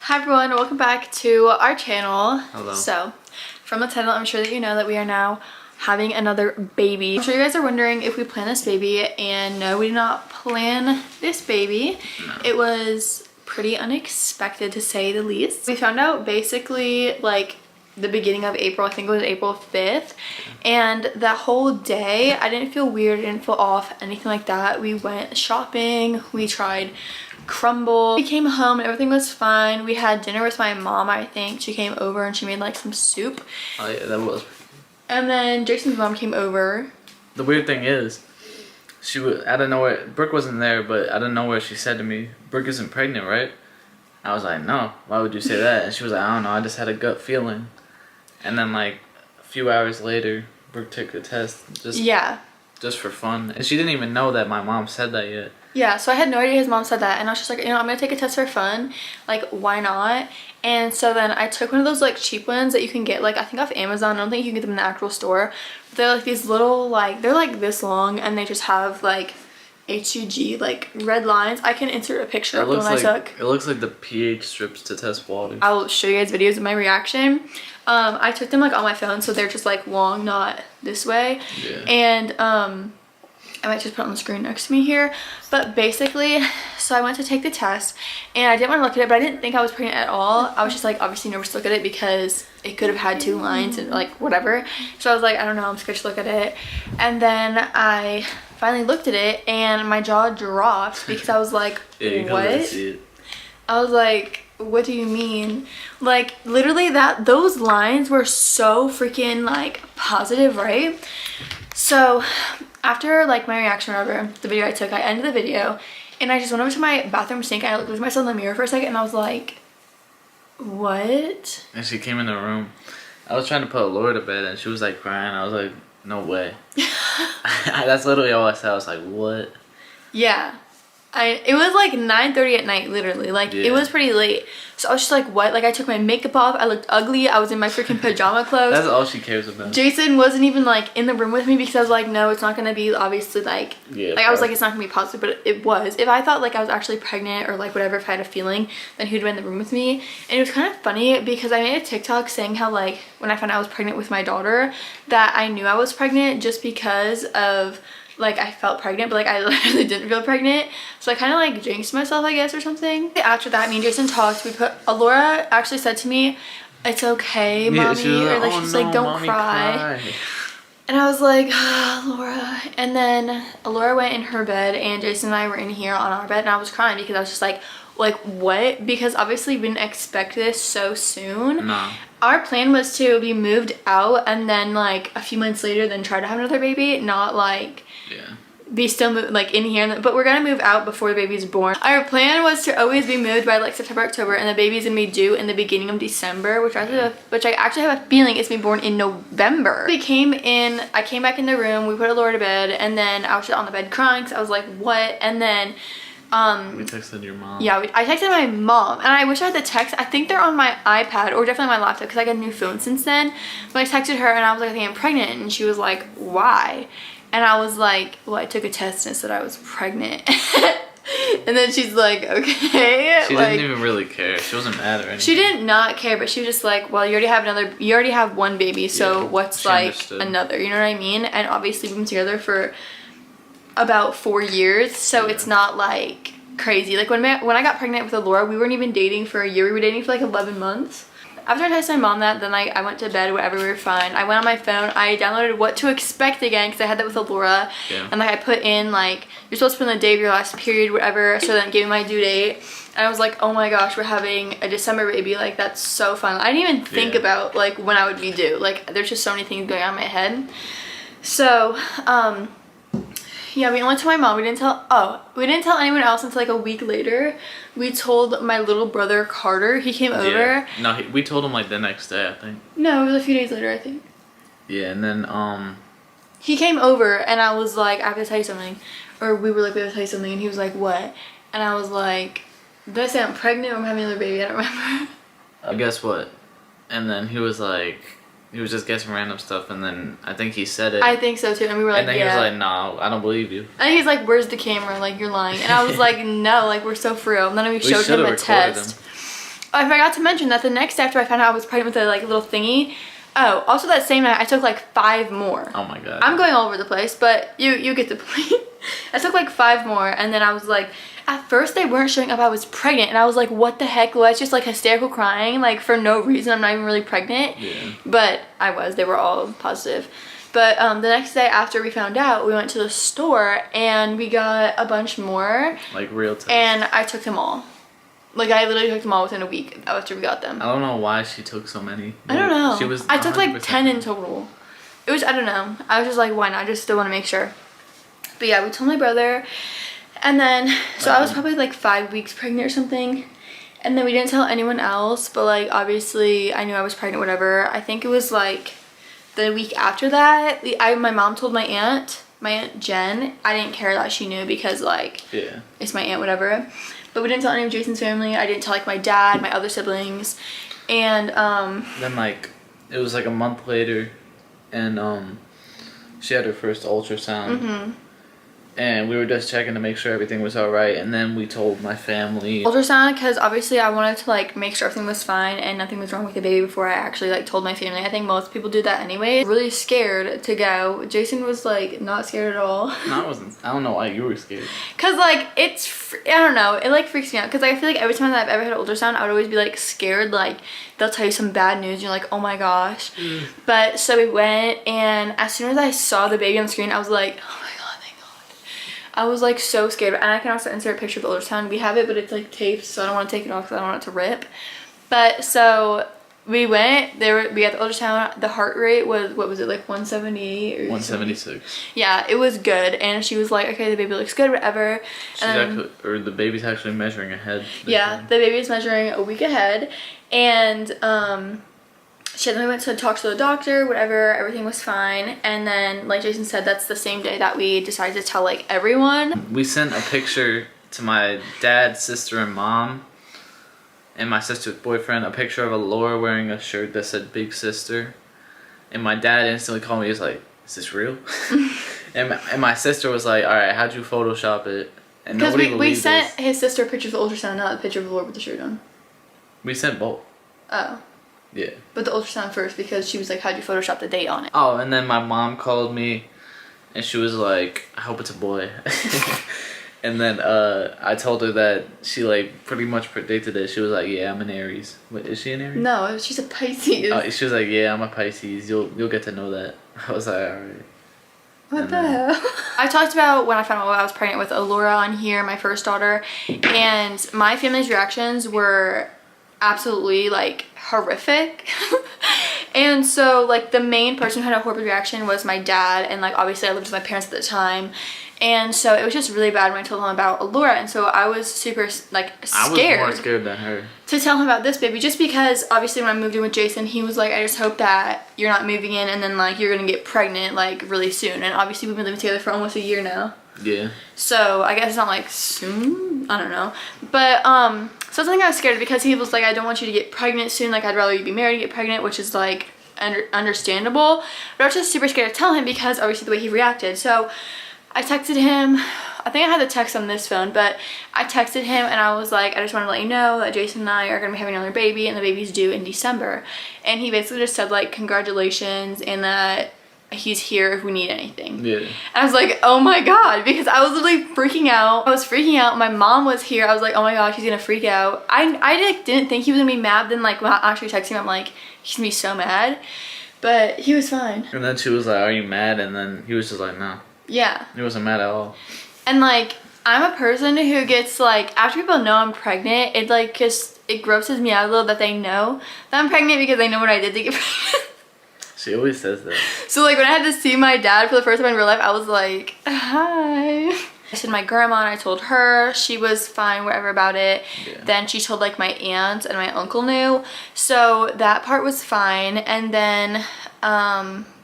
Hi everyone, welcome back to our channel. Hello. So, from the title, I'm sure that you know that we are now having another baby. I'm sure you guys are wondering if we plan this baby, and no, we did not plan this baby. No. It was pretty unexpected to say the least. We found out basically like the beginning of April. I think it was April 5th, and that whole day I didn't feel weird, I didn't feel off, anything like that. We went shopping, we tried crumble, we came home and everything was fine. We had dinner with my mom. I think she came over and she made like some soup. Oh yeah, that was. And then Jason's mom came over. The weird thing is, she was out of nowhere. Brooke wasn't there, but out of nowhere she said to me, "Brooke isn't pregnant, right?" I was like, "No. Why would you say that?" And she was like, "I don't know. I just had a gut feeling." And then like a few hours later, Brooke took a test just for fun, and she didn't even know that my mom said that yet. Yeah, so I had no idea his mom said that, and I was just like, I'm gonna take a test for fun, like why not? And so then I took one of those like cheap ones that you can get, like I think off Amazon. I don't think you can get them in the actual store, but they're like these little, like they're like this long, and they just have like HUG like red lines. I can insert a picture of the one I took. It looks like the pH strips to test water. I'll show you guys videos of my reaction. I took them like on my phone, so they're just like long, not this way. Yeah. And I might just put it on the screen next to me here. But basically, so I went to take the test and I didn't want to look at it, but I didn't think I was pregnant at all. I was just like obviously nervous to look at it because it could have had 2 lines and like whatever. So I was like, I don't know, I'm scared to look at it. And then I finally looked at it and my jaw dropped because I was like, Yeah, what? See it. I was like, what do you mean? Like literally those lines were so freaking like positive, right? So after like my reaction or whatever, the video I took, I ended the video and I just went over to my bathroom sink and I looked at myself in the mirror for a second and I was like, what? And she came in the room. I was trying to put Laura to bed and she was like crying. I was like, no way. That's literally all I said. I was like, what? Yeah. It was like 9:30 at night, literally. Like, yeah. It was pretty late. So I was just like, what? Like, I took my makeup off. I looked ugly. I was in my freaking pajama clothes. That's all she cares about. Jason wasn't even, like, in the room with me because I was like, no, it's not going to be, obviously, like... Yeah, like, I was like, it's not going to be positive, but it was. If I thought, like, I was actually pregnant or, like, whatever, if I had a feeling, then he'd been in the room with me. And it was kind of funny because I made a TikTok saying how, like, when I found out I was pregnant with my daughter, that I knew I was pregnant just because of... like I felt pregnant, but like I literally didn't feel pregnant, so I kind of like jinxed myself, I guess, or something. After that, me and Jason talked. Laura actually said to me, it's okay, mommy, or like she's like, don't cry. And I was like, oh, Laura. And then Laura went in her bed and Jason and I were in here on our bed and I was crying because I was just like what? Because obviously we didn't expect this so soon. No. Our plan was to be moved out and then like a few months later then try to have another baby, not like be still like in here, but we're gonna move out before the baby's born. Our plan was to always be moved by like September, October, and the baby's gonna be due in the beginning of December, which I actually have a feeling it's gonna be born in November. I came back in the room, we put Laura to bed, and then I was just on the bed crying because I was like, what? And then we texted your mom. Yeah, I texted my mom, and I wish I had the text. I think they're on my iPad or definitely my laptop because I got a new phone since then. But I texted her and I was like, I think I'm pregnant, and she was like, why? And I was like, well, I took a test and it said I was pregnant. And then she's like, okay. She like, didn't even really care. She wasn't mad or anything. She did not care, but she was just like, well, you already have one baby, so what's like understood. another, you know what I mean? And obviously we've been together for about 4 years, so it's not like crazy. Like when I got pregnant with Laura, we weren't even dating for a year. We were dating for like 11 months. After I texted my mom that, then I went to bed, whatever, we were fine. I went on my phone, I downloaded What to Expect again, because I had that with Laura. Yeah. And like I put in like, you're supposed to put in the day of your last period, whatever, so then it gave me my due date. And I was like, oh my gosh, we're having a December baby, like that's so fun. I didn't even think about like when I would be due. Like there's just so many things going on in my head. So, yeah, we went to my mom. We didn't tell anyone else until like a week later. We told my little brother Carter. He came over. Yeah. No, we told him like the next day, I think. No, it was a few days later, I think. Yeah, and then he came over and I was like, I have to tell you something. Or we were like, we have to tell you something, and he was like, what? And I was like, did I say I'm pregnant or I'm having another baby? I don't remember. Guess what? And then he was like, he was just guessing random stuff, and then I think he said it. I think so too, and we were like, and then he was like, no, I don't believe you. And he's like, where's the camera? Like, you're lying. And I was like, no, like, we're so for real. And then we showed him a test. Oh, I forgot to mention that the next day after I found out I was pregnant with a like little thingy. Oh, also that same night I took like 5 more. Oh my god. I'm going all over the place, but you get the point. I took like 5 more, and then I was like, at first they weren't showing up I was pregnant, and I was like, what the heck? Was just like hysterical crying like for no reason. I'm not even really pregnant. Yeah. But I was. They were all positive. But the next day after we found out, we went to the store and we got a bunch more. Like real tests. And I took them all. Like I literally took them all within a week after we got them. I don't know why she took so many. I don't know. She was. I took like 100% 10 in total. It was, I don't know. I was just like, why not? I just still want to make sure. But yeah, we told my brother. And then, so I was probably like 5 weeks pregnant or something. And then we didn't tell anyone else. But like, obviously, I knew I was pregnant, whatever. I think it was like the week after that. My mom told my aunt Jen. I didn't care that she knew because like, yeah, it's my aunt, whatever. But we didn't tell any of Jason's family. I didn't tell like my dad, my other siblings. And then like, it was like a month later. And she had her first ultrasound. mm-hmm. And we were just checking to make sure everything was all right, and then we told my family. Ultrasound, because obviously I wanted to like make sure everything was fine and nothing was wrong with the baby before I actually like told my family. I think most people do that anyway. Really scared to go. Jason was like not scared at all. No, I wasn't. I don't know why you were scared. Cause like I don't know, it like freaks me out. Cause I feel like every time that I've ever had an ultrasound, I would always be like scared. Like they'll tell you some bad news, and you're like, oh my gosh. But so we went, and as soon as I saw the baby on the screen, I was like, oh my god. I was like so scared, and I can also insert a picture of the ultrasound. We have it, but it's like taped, so I don't want to take it off because I don't want it to rip. But so we went there. We got the ultrasound. The heart rate was, what was it, like 178 or 176. Yeah, it was good, and she was like, okay, the baby looks good, whatever. The baby's actually measuring ahead. Yeah, the baby's measuring a week ahead, and then we went to talk to the doctor, whatever, everything was fine. And then, like Jason said, that's the same day that we decided to tell, like, everyone. We sent a picture to my dad, sister, and mom, and my sister's boyfriend, a picture of Laura wearing a shirt that said Big Sister. And my dad instantly called me, he was like, is this real? and my sister was like, alright, how'd you Photoshop it? And because nobody we sent us. his sister a picture of the ultrasound, not a picture of Laura with the shirt on. We sent both. Oh. Yeah. But the ultrasound first, because she was like, how'd you Photoshop the date on it? Oh, and then my mom called me, and she was like, I hope it's a boy. And then I told her that she like pretty much predicted it. She was like, yeah, I'm an Aries. Wait, is she an Aries? No, she's a Pisces. Oh, she was like, yeah, I'm a Pisces. You'll get to know that. I was like, alright. What the hell? I talked about when I found out I was pregnant with Allura on here, my first daughter, and my family's reactions were absolutely like horrific. And so like the main person who had a horrible reaction was my dad, and like obviously I lived with my parents at the time, and so it was just really bad when I told him about Allura. And so I was super like scared. I was more scared than her to tell him about this baby, just because obviously when I moved in with Jason, he was like, I just hope that you're not moving in and then like you're gonna get pregnant like really soon. And obviously we've been living together for almost a year now. Yeah. So I guess it's not like soon, I don't know. But so something I was scared of, because he was like, I don't want you to get pregnant soon, like I'd rather you be married and get pregnant, which is like understandable. But I was just super scared to tell him because obviously the way he reacted. So I texted him, I think I had the text on this phone, but I texted him and I was like, I just want to let you know that Jason and I are going to be having another baby, and the baby's due in December. And he basically just said like, congratulations, and that he's here if we need anything. Yeah. And I was like, oh my god, because I was literally freaking out. I was freaking out. My mom was here. I was like, oh my gosh, he's gonna freak out. I like, didn't think he was gonna be mad. Then like when I actually texted him, I'm like, he's gonna be so mad. But he was fine. And then she was like, are you mad? And then he was just like, no. Yeah. He wasn't mad at all. And like, I'm a person who gets like, after people know I'm pregnant, it like just, it grosses me out a little that they know that I'm pregnant, because they know what I did to get pregnant. She always says that. So like when I had to see my dad for the first time in real life, I was like, hi. I said my grandma, and I told her. She was fine, whatever about it. Yeah. Then she told like my aunt, and my uncle knew. So that part was fine. And then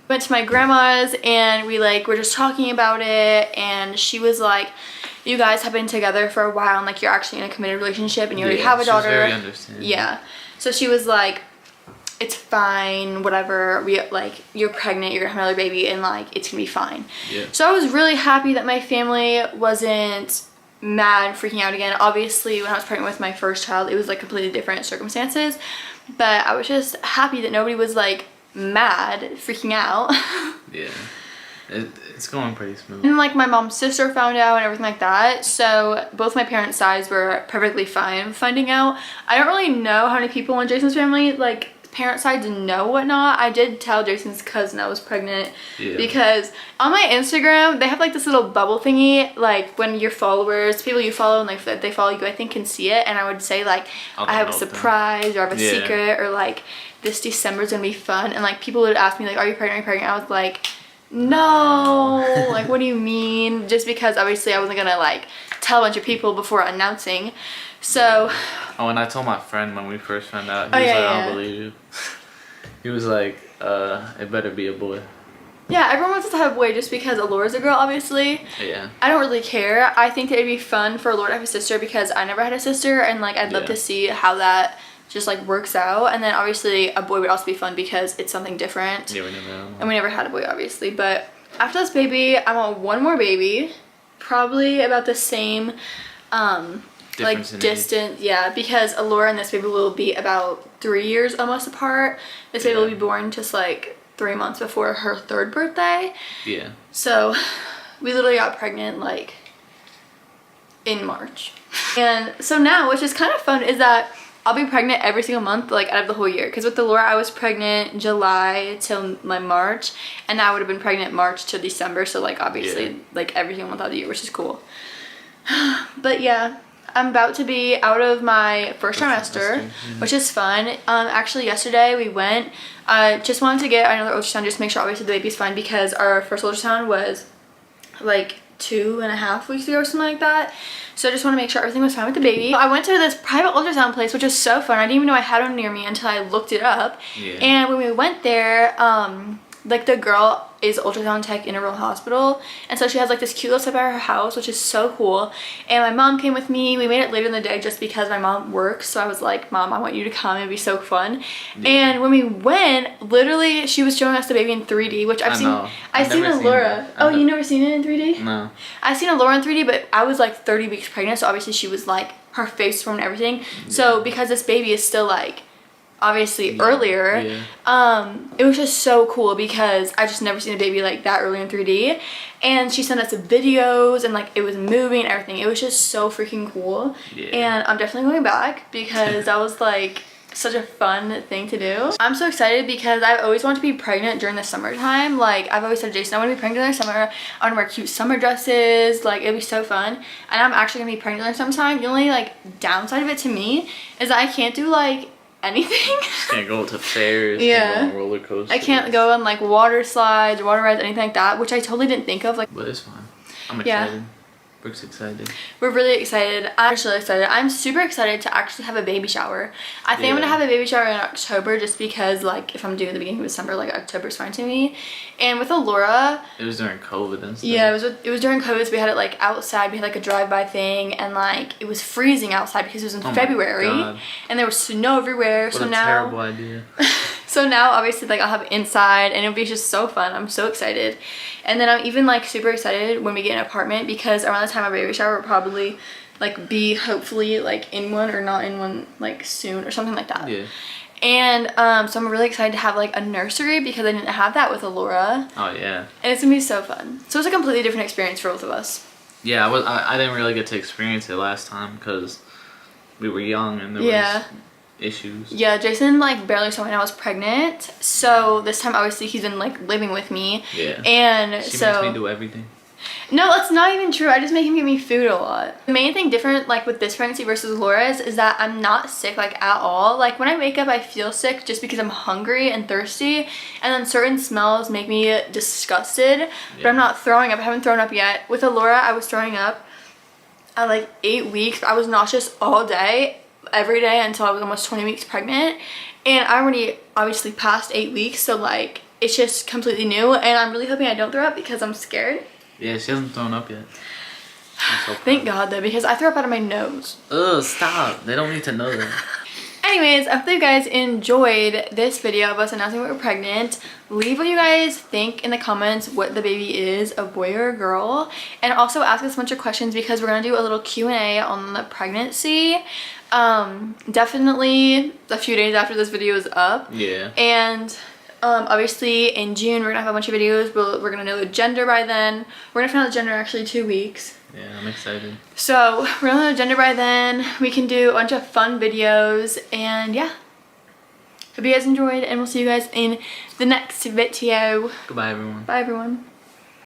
went to my grandma's, and we like were just talking about it, and she was like, you guys have been together for a while, and like you're actually in a committed relationship, and you already have a daughter. She's very understanding. Yeah. So she was like, it's fine, whatever, we like, you're pregnant, you're gonna have another baby, and like it's gonna be fine. Yeah. So I was really happy that my family wasn't mad, freaking out again. Obviously, when I was pregnant with my first child, it was like completely different circumstances, but I was just happy that nobody was like mad, freaking out. Yeah. It's going pretty smooth. And like my mom's sister found out and everything like that. So both my parents' sides were perfectly fine with finding out. I don't really know how many people in Jason's family, like parent sides, know whatnot. I did tell Jason's cousin I was pregnant because on my Instagram they have like this little bubble thingy, like when your followers, people you follow and like they follow you, I think, can see it, and I would say like I have a surprise or I have a secret, or like this December's gonna be fun, and like people would ask me like, are you pregnant, are you pregnant? I was like, no. Like, what do you mean? Just because obviously I wasn't gonna like tell a bunch of people before announcing. So oh, and I told my friend when we first found out, he was like, I don't believe you. He was like, it better be a boy. Yeah, everyone wants to have a boy just because Alora's a girl, obviously. Yeah. I don't really care. I think that it'd be fun for Alora to have a sister because I never had a sister, and like I'd love to see how that just like works out. And then obviously a boy would also be fun because it's something different. Yeah, we never had one. And we never had a boy, obviously. But after this baby, I want one more baby, probably about the same like distance. Yeah, because Alora and this baby will be about 3 years almost apart. This baby will be born just like 3 months before her 3rd birthday. Yeah. So we literally got pregnant like in March. And so now, which is kind of fun, is that I'll be pregnant every single month, like out of the whole year. Because with Alora, I was pregnant July till my March, and I would have been pregnant March to December. So like obviously like every single month out of the year, which is cool. But yeah, I'm about to be out of my first trimester, which is fun. Actually yesterday we went, just wanted to get another ultrasound just to make sure obviously the baby's fine, because our first ultrasound was like 2.5 weeks ago or something like that. So I just want to make sure everything was fine with the baby. I went to this private ultrasound place, which was so fun. I didn't even know I had one near me until I looked it up. And when we went there, like the girl is ultrasound tech in a real hospital, and so she has like this cute little setup at her house, which is so cool. And my mom came with me. We made it later in the day just because my mom works, so I was like, Mom, I want you to come, it'd be so fun. And when we went, literally she was showing us the baby in 3D, which I've seen Alora. Oh, you never seen it in 3D? No. I've seen Alora in 3D, but I was like 30 weeks pregnant, so obviously she was like, her face formed and everything. So because this baby is still like obviously earlier, it was just so cool because I just never seen a baby like that early in 3D. And she sent us videos and like it was moving and everything. It was just so freaking cool. And I'm definitely going back because that was like such a fun thing to do. I'm so excited because I've always wanted to be pregnant during the summertime. Like I've always said, Jason, I want to be pregnant during the summer. I want to wear cute summer dresses. Like it'd be so fun. And I'm actually gonna be pregnant during summertime. The only like downside of it to me is that I can't do like anything. Can't go to fairs. Can't go on roller coasters. I can't go on like water slides, water rides, anything like that, which I totally didn't think of. Like, but it's fine. I'm excited. Brooke's excited. We're really excited. I'm really excited. I'm super excited to actually have a baby shower. I think I'm gonna have a baby shower in October just because like if I'm doing the beginning of December, like October's fine to me. And with Alora, it was during COVID and stuff. Yeah, it was during COVID, so we had it like outside. We had like a drive-by thing, and like it was freezing outside because it was in February and there was snow everywhere. What a terrible idea. So now obviously like I'll have inside and it'll be just so fun. I'm so excited. And then I'm even like super excited when we get an apartment, because around the time of baby shower we'll probably like be hopefully like in one or not in one like soon or something like that. Yeah. And so I'm really excited to have like a nursery because I didn't have that with Alora. Oh yeah. And it's gonna be so fun. So it's a completely different experience for both of us. Yeah, I didn't really get to experience it last time because we were young and there was issues. Yeah, Jason like barely saw when I was pregnant, so this time obviously he's been like living with me. Yeah. And she makes me do everything. No, that's not even true. I just make him give me food a lot. The main thing different like with this pregnancy versus Laura's is that I'm not sick like at all. Like when I wake up I feel sick just because I'm hungry and thirsty, and then certain smells make me disgusted, but I'm not throwing up. I haven't thrown up yet. With Alora I was throwing up at like 8 weeks. I was nauseous all day, every day, until I was almost 20 weeks pregnant, and I already obviously passed 8 weeks, so like it's just completely new, and I'm really hoping I don't throw up because I'm scared. Yeah, she hasn't thrown up yet. So thank God though, because I throw up out of my nose. Ugh, stop. They don't need to know that. anyways, I hope that you guys enjoyed this video of us announcing we're pregnant. Leave what you guys think in the comments what the baby is, a boy or a girl. And also ask us a bunch of questions because we're going to do a little Q&A on the pregnancy. Definitely a few days after this video is up. Yeah. And obviously in June we're going to have a bunch of videos. We're going to know the gender by then. We're going to find out the gender in actually 2 weeks. Yeah, I'm excited. So we're going to know the gender by then. We can do a bunch of fun videos. And yeah. Hope you guys enjoyed, and we'll see you guys in the next video. Goodbye, everyone. Bye, everyone.